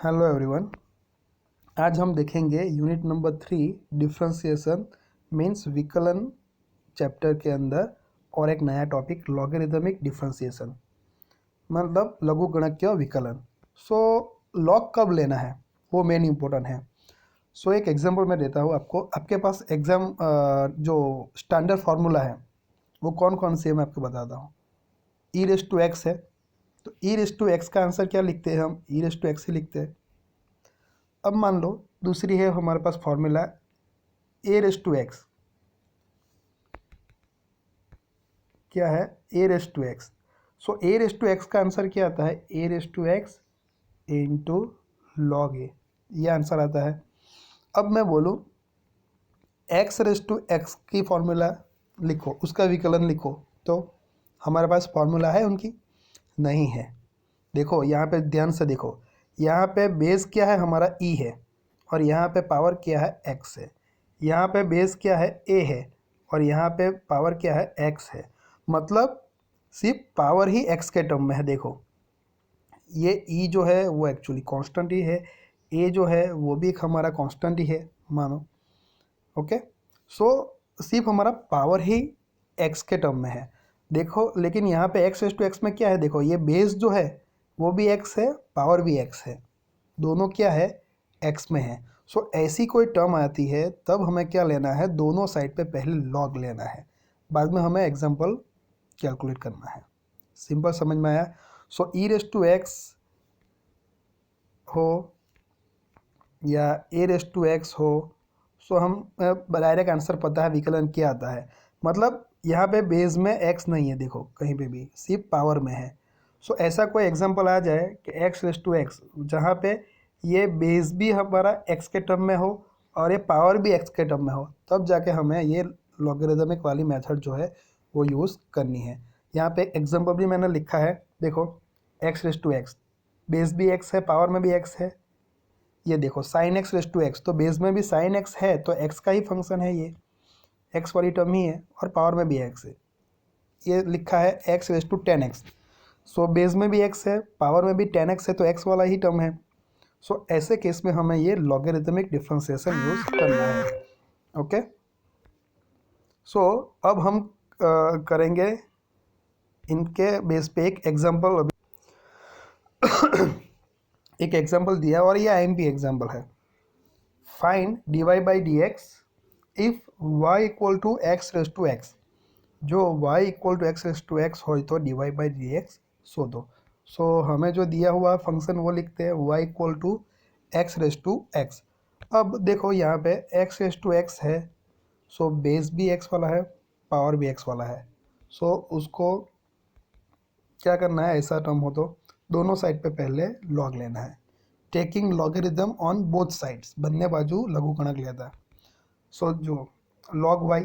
Hello everyone. आज हम देखेंगे यूनिट नंबर 3 डिफरेंशिएशन मीन्स विकलन चैप्टर के अंदर और एक नया टॉपिक लॉगरिदमिक डिफरेंशिएशन मतलब लघुगणकीय विकलन। सो लॉग कब लेना है वो मेन इंपॉर्टेंट है। सो एक एग्जांपल मैं देता हूँ आपको। आपके पास जो स्टैंडर्ड फार्मूला है वो कौन कौन से है मैं आपको बताता हूँ। ई रेस टू एक्स है, तो ई रेस टू एक्स का आंसर क्या लिखते हैं हम? ई रेस टू एक्स ही लिखते हैं। अब मान लो दूसरी है हमारे पास formula a raise to x. क्या है? A raise to x. So a raise to x का आंसर क्या आता है? A raise to x into log a, ये आंसर आता है। अब मैं बोलूँ एक्स रेस टू एक्स की फॉर्मूला लिखो, उसका विकलन लिखो, तो हमारे पास फॉर्मूला है उनकी? नहीं है। देखो यहाँ पे ध्यान से देखो, यहाँ पे बेस क्या है हमारा? ई है, और यहाँ पे पावर क्या है? एक्स है। यहाँ पे बेस क्या है? ए है, और यहाँ पे पावर क्या है? एक्स है। मतलब सिर्फ पावर ही एक्स के टर्म में है। देखो ये ई जो है वो एक्चुअली कांस्टेंट ही है, ए जो है वो भी एक हमारा कांस्टेंट ही है मानो। ओके, सो सिर्फ हमारा पावर ही एक्स के टर्म में है। देखो लेकिन यहाँ पे एक्स रेस टू एक्स में क्या है? देखो ये बेस जो है वो भी एक्स है, पावर भी एक्स है, दोनों क्या है? एक्स में है। सो ऐसी कोई टर्म आती है तब हमें क्या लेना है? दोनों साइड पे पहले लॉग लेना है, बाद में हमें एग्जांपल कैलकुलेट करना है। सिंपल, समझ में आया? सो ई रेस टू एक्स हो या ए रेस टू एक्स हो, सो हम डायरेक्ट आंसर पता है विकलन क्या आता है। मतलब यहाँ पे बेस में एक्स नहीं है, देखो कहीं पे भी सिर्फ पावर में है। सो ऐसा कोई एग्जांपल आ जाए कि एक्स रेस टू एक्स जहाँ पे ये बेस भी हमारा एक्स के टर्म में हो और ये पावर भी एक्स के टर्म में हो, तब जाके हमें ये लॉगरिदमिक वाली मेथड जो है वो यूज़ करनी है। यहाँ पे एग्जाम्पल भी मैंने लिखा है, देखो x raise to x, base भी एक्स है, पावर में भी एक्स है। ये देखो sine x raise to x, तो बेस में भी साइन एक्स है तो एक्स का ही फंक्शन है, ये एक्स वाली टर्म ही है, और पावर में भी एक्स है। ये लिखा है x raise to ten x, so base में भी एक्स है, पावर में भी टेन एक्स है, तो एक्स वाला ही टर्म है। सो ऐसे केस में हमें ये लॉगरिदमिक डिफरेंशिएशन यूज करना है। ओके, सो अब हम करेंगे इनके बेस पे एक एग्जांपल। एक एग्जांपल दिया है और ये आईएमपी एग्जांपल है। Find dy by d x if y equal to x raise to x. जो y equal to x raise to x हो तो dy by d x so दो। सो हमें जो दिया हुआ फंक्शन वो लिखते हैं y equal to x raise to x. अब देखो यहाँ पे एक्स रेस टू एक्स है, सो बेस भी एक्स वाला है, पावर भी एक्स वाला है। सो उसको क्या करना है? ऐसा टर्म हो तो दोनों साइड पे पहले लॉग लेना है। Taking logarithm on both sides, बन्ने बाजू लघुगणक लेता है। सो जो log y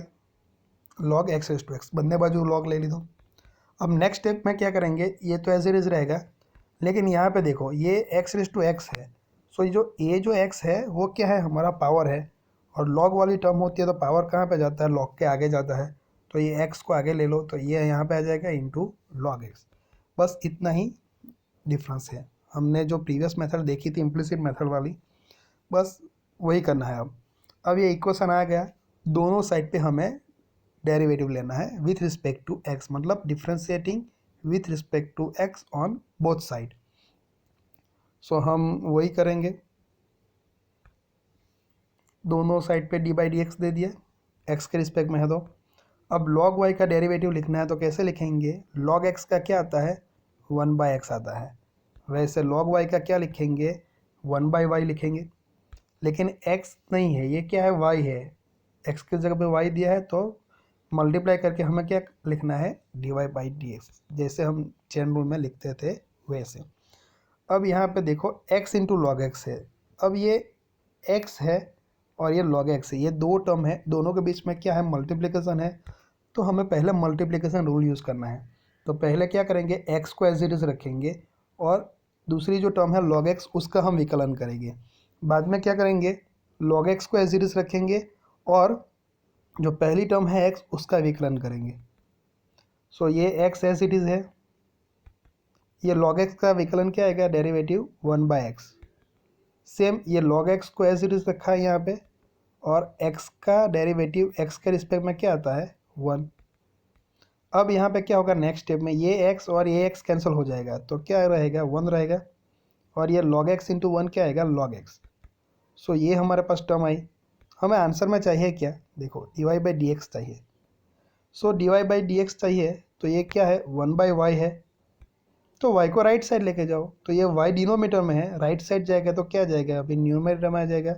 log x raise to x, बन्ने बाजू लॉग ले ली दो। अब नेक्स्ट स्टेप में क्या करेंगे? ये तो एज इट इज रहेगा, लेकिन यहाँ पे देखो ये एक्स रेस टू एक्स है, सो ये जो एक्स है वो क्या है? हमारा पावर है, और लॉग वाली टर्म होती है तो पावर कहाँ पे जाता है? लॉग के आगे जाता है। तो ये एक्स को आगे ले लो तो ये यहाँ पे आ जाएगा इंटू लॉग एक्स। बस इतना ही डिफरेंस है। हमने जो प्रीवियस मेथड देखी थी इम्प्लिसिट मेथड वाली, बस वही करना है। अब ये इक्वेशन आ गया, दोनों साइड पे हमें डेरिवेटिव लेना है विथ रिस्पेक्ट टू एक्स, मतलब differentiating with respect to x on both side. सो हम वही करेंगे, दोनों साइड पे डी बाई डी एक्स दे दिया, एक्स के रिस्पेक्ट में है तो। अब लॉग वाई का डेरिवेटिव लिखना है तो कैसे लिखेंगे? लॉग एक्स का क्या आता है? वन बाई एक्स आता है। वैसे लॉग वाई का क्या लिखेंगे? वन बाई वाई लिखेंगे। लेकिन x नहीं है, ये क्या है? y है। x की जगह पे y दिया है तो मल्टीप्लाई करके हमें क्या लिखना है? dy बाई डी एक्स, जैसे हम चेन रूल में लिखते थे वैसे। अब यहाँ पे देखो x इंटू लॉग एक्स है। अब ये x है और ये log x है, ये दो टर्म है, दोनों के बीच में क्या है? मल्टीप्लिकेशन है। तो हमें पहले मल्टीप्लिकेशन रूल यूज़ करना है। तो पहले क्या करेंगे? x को एज इट इज रखेंगे, और दूसरी जो टर्म है log x उसका हम विकलन करेंगे। बाद में क्या करेंगे? log x को एज इट इज रखेंगे, और जो पहली टर्म है x उसका विकलन करेंगे। सो ये x एज इट इज है, ये log x का विकलन क्या आएगा? Derivative one by x. Same ये log x को एज इट इज रखा है यहाँ पे, और x का डेरिवेटिव x के रिस्पेक्ट में क्या आता है 1। अब यहाँ पे क्या होगा नेक्स्ट स्टेप में, ये x और ये x कैंसिल हो जाएगा तो क्या रहेगा 1 रहेगा, और ये log x इंटू 1 क्या आएगा log x। सो ये हमारे पास टर्म आई। हमें आंसर में चाहिए क्या, देखो dy बाई डी एक्स चाहिए। सो dy बाई डी एक्स चाहिए तो ये क्या है 1 बाई वाई है, तो y को राइट साइड लेके जाओ, तो ये y डिनोमीटर में है, राइट साइड जाएगा तो क्या जाएगा अभी न्यूमरेटर में आ जाएगा,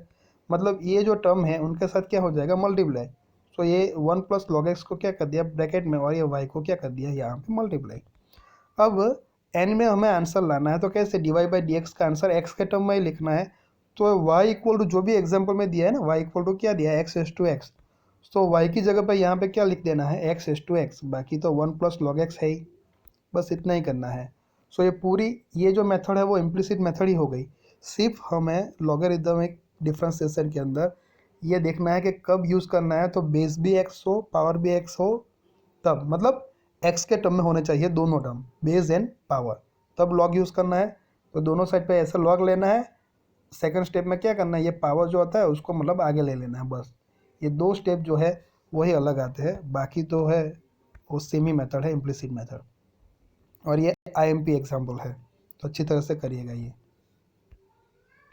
मतलब ये जो टर्म है उनके साथ क्या हो जाएगा मल्टीप्लाई। सो ये 1 प्लस लॉग एक्स को क्या कर दिया ब्रैकेट में, और ये y को क्या कर दिया यहाँ पे मल्टीप्लाई। अब n में हमें आंसर लाना है तो कैसे, d y by d x का आंसर x के टर्म में ही लिखना है। तो y इक्वल टू जो भी एग्जाम्पल में दिया है ना, y इक्वल टू क्या दिया है एक्स एस टू एक्स, तो y की जगह पर यहाँ पे क्या लिख देना है एक्स एस टू एक्स, बाकी तो 1 प्लस लॉग एक्स है ही, बस इतना ही करना है। सो ये पूरी ये जो मेथड है वो इम्प्लिसिट मेथड ही हो गई। सिर्फ हमें लॉगरिदमिक डिफरेंशिएशन के अंदर ये देखना है कि कब यूज़ करना है, तो बेस भी एक्स हो पावर भी एक्स हो तब, मतलब एक्स के टर्म में होने चाहिए दोनों टर्म बेस एंड पावर, तब लॉग यूज़ करना है। तो दोनों साइड पे ऐसा लॉग लेना है। सेकंड स्टेप में क्या करना है, ये पावर जो होता है उसको मतलब आगे ले लेना है, बस ये दो स्टेप जो है वही अलग आते हैं, बाकी तो है वो सेम ही मेथड है इम्प्लिसिट मेथड। और ये आईएमपी एग्जाम्पल है, तो अच्छी तरह से करिएगा ये।